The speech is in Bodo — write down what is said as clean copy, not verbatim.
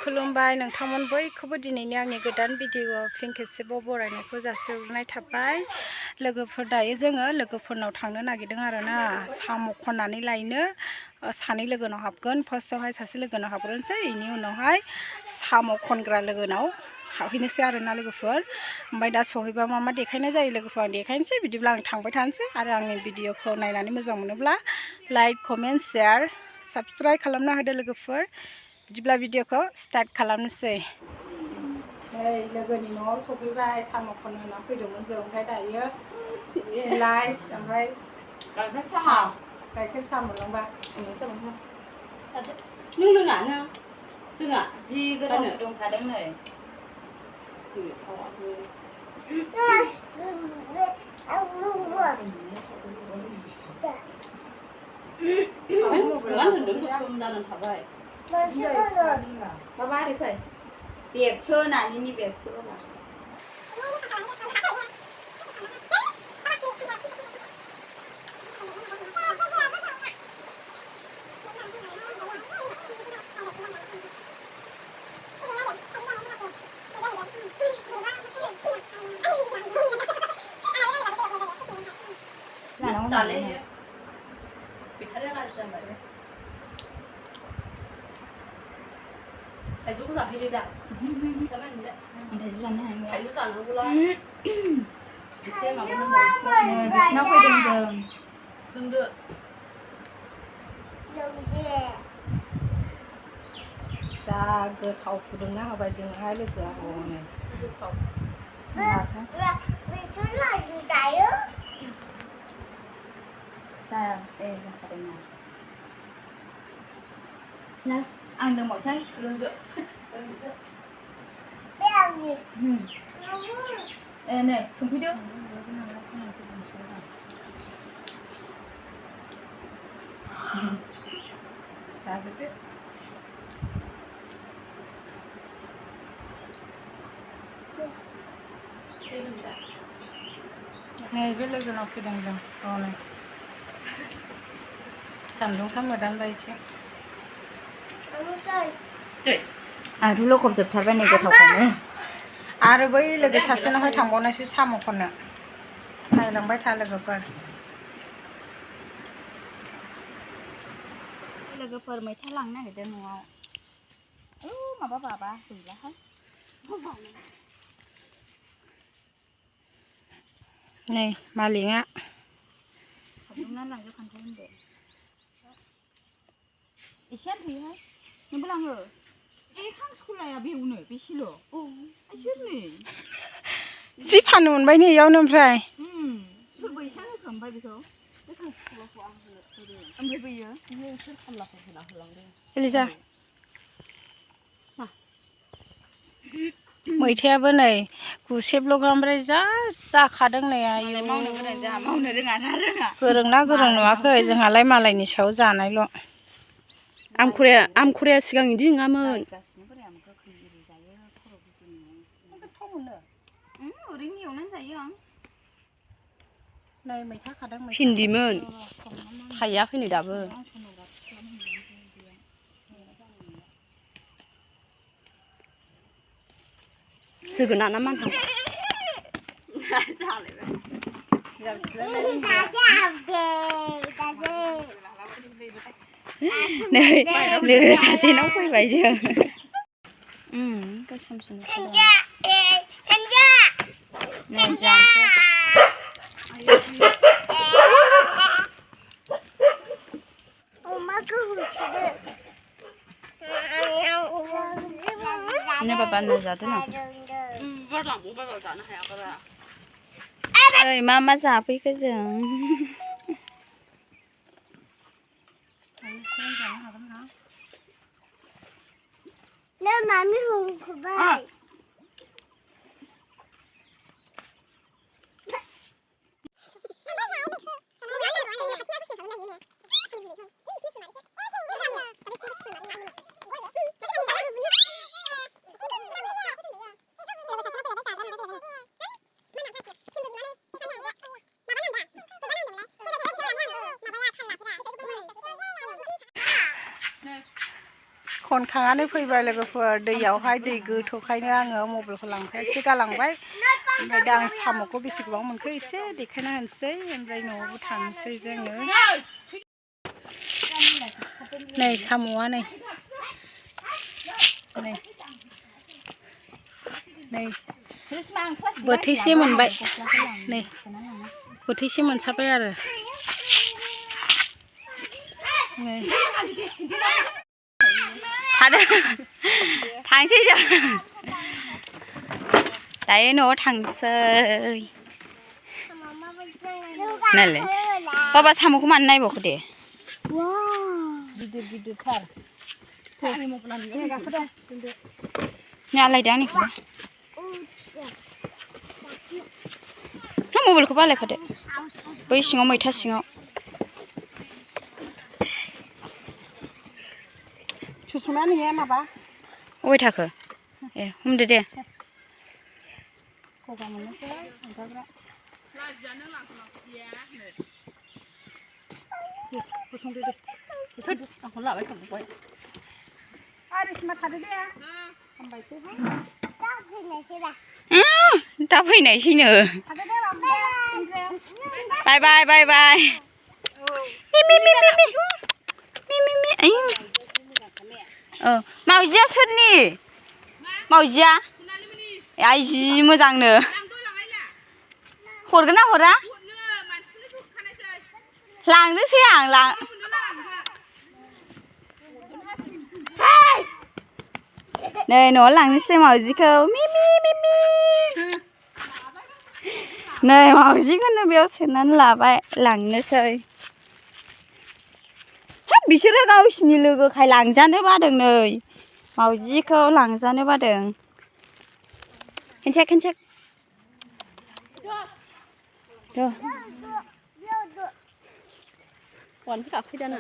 खुलुमबाय नोंथांमोन बयखौबो दिनैनि आंनि गोदान भिडिअ फिन खेबसेबाव बरायनायखौ जासिहरनाय थाबाय लोगोफोर दायो जोङो लोगोफोरनाव थांनो नागिरदों आरोना साम' खननानै लायनो सानै लोगोनाव हाबगोन फार्स्टआवहाय सासे लोगोनाव हाबग्रोनोसै बेनि उनावहाय साम' खनग्रा लोगोनाव हाबहैनोसै आरोना लोगोफोर ओमफ्राय दा सहैबा मा मा देखायनाय जायो लोगोफोर आं देखायनोसै बिदिब्ला आं थांबाय थानोसै आरो आंनि भिडिअखौ नायनानै मोजां मोनोब्ला लाइक कमेन्ट शेयार साबस्क्राइब खालामना होदो लोगोफोर बिदिब्ला भिडिअखौ स्टार्ट खालामनोसै नै लोगोनि न'आव सफैबाय साम' खननो होना फैदोंमोन जों ओमफ्राय दायो स्लाइस ओमफ्राय गाइखेर साहा मोनलांबा नों लोङा जि गोथाव फुदुंखादों नै गोसोम जानानै थाबाय माबा ओरै फै बेगसो नानिनि बेगसो बाबा जाले बेटारिया गाज्रि जाबाय थाइजौखौ जाफैदो दा थाइजौ जानो हाया थाइजौ जानांगौला एसे माबानांगौ बिसिनाव फैदों जों लोंदो जा गोथाव फुदुंना होबाय जोंनोहाय लोगोआ हनै गोथाव जाखादोंना लास आं लोंबावसै लोंदो नै संफैदो जाजोबदो नै बे लोगोनाव फैदों जों हनै सान्दुंखा मोदानबाय आंथ' लखबजोबथारबाय नै गोथावखायनो आरो बै लोगो सासेनावहाय थांबावनायसो साम' खननो नायलांबाय था लोगोफोर मैथा लांनो नागिरदों न'आव माबा बाबा गैलाहाय नै मालिकआ खावदुमनानै लांजोबखानोसै होनदो एसेयानो थोयोहाय नोंबो लाङो खांसखलाया बेवनो बेसेल' सोरनि जि फाननो मोनबाय नै इयावनो ओमफ्राय सोरबा एसेयानो होखो ओमफ्राय बेखौ ओमफ्राय बैयो सोर खामलाखौ होना होलांदों एलिजा मैथायाबो नै गुसेबल' ओमफ्राय जा जाखादों नै आयु मावनो गोरों जोंहा मावनो रोङा ना रोङा गोरोंना गोरों नुवाखै जोंहालाय मालायनि सायाव जानायल' आमखुराया सिगां बिदि नङामोन गोथाव मोनो ओरैनो एवनानै जायो आं नै मैथा खादों भिन्दिमोन थाइयाखै नै दाबो जोगोनार ना मानथां नै लोगो सासेनाव फैबाय जों गोसोमसोम ini bapak nazar tuh nah mama fैखो जों Nah, mami hungkubai. खनखांनानै फैबाय लोगोफोर दैयावहाय दै गोथौखायनो आङो मबाइलखौ लांफायासै गालांबाय ओमफ्राय दा आं साम'खौ बेसेबां मोनखो एसे देखायना होनोसै ओमफ्राय न'आवबो थांसै जोङो नै साम'आ नै नै बोथिसे मोनबाय नै बोथिसे मोनसाबाय आरो नै थांसै जों दायो न'आव थांसै नालाय बाबा साम'खौ मानो नायबावखो दे गिदिर गिदिरथार आलायदो आंनिखौबो मबाइलखौ बालायफादो बै सिङाव मैथा सिङाव सुसुना नोंनिया माबा अबाय थाखो ए हमदो दे गगा मोननोसै ओंखारग्रा गसंदो दे आंखौ लाबाय थाबाय आरो सिमा थादो दे हामबायसै दा फैनायसैनो बाय बाय बाय बाय मावजिया सोरनि मावजिया आइ जि मोजांनो हरगोन ना हरा लांनोसै आं नै न'आव लांनोसै मावजिखौ नै मावजिखौनो बेयाव सोनानै लाबाय लांनोसै बिसोरो गावसिनि लोगोखाय लांजानो बादों नै मावजिखौ लांजानो बादों खेनसे wansi ka fida na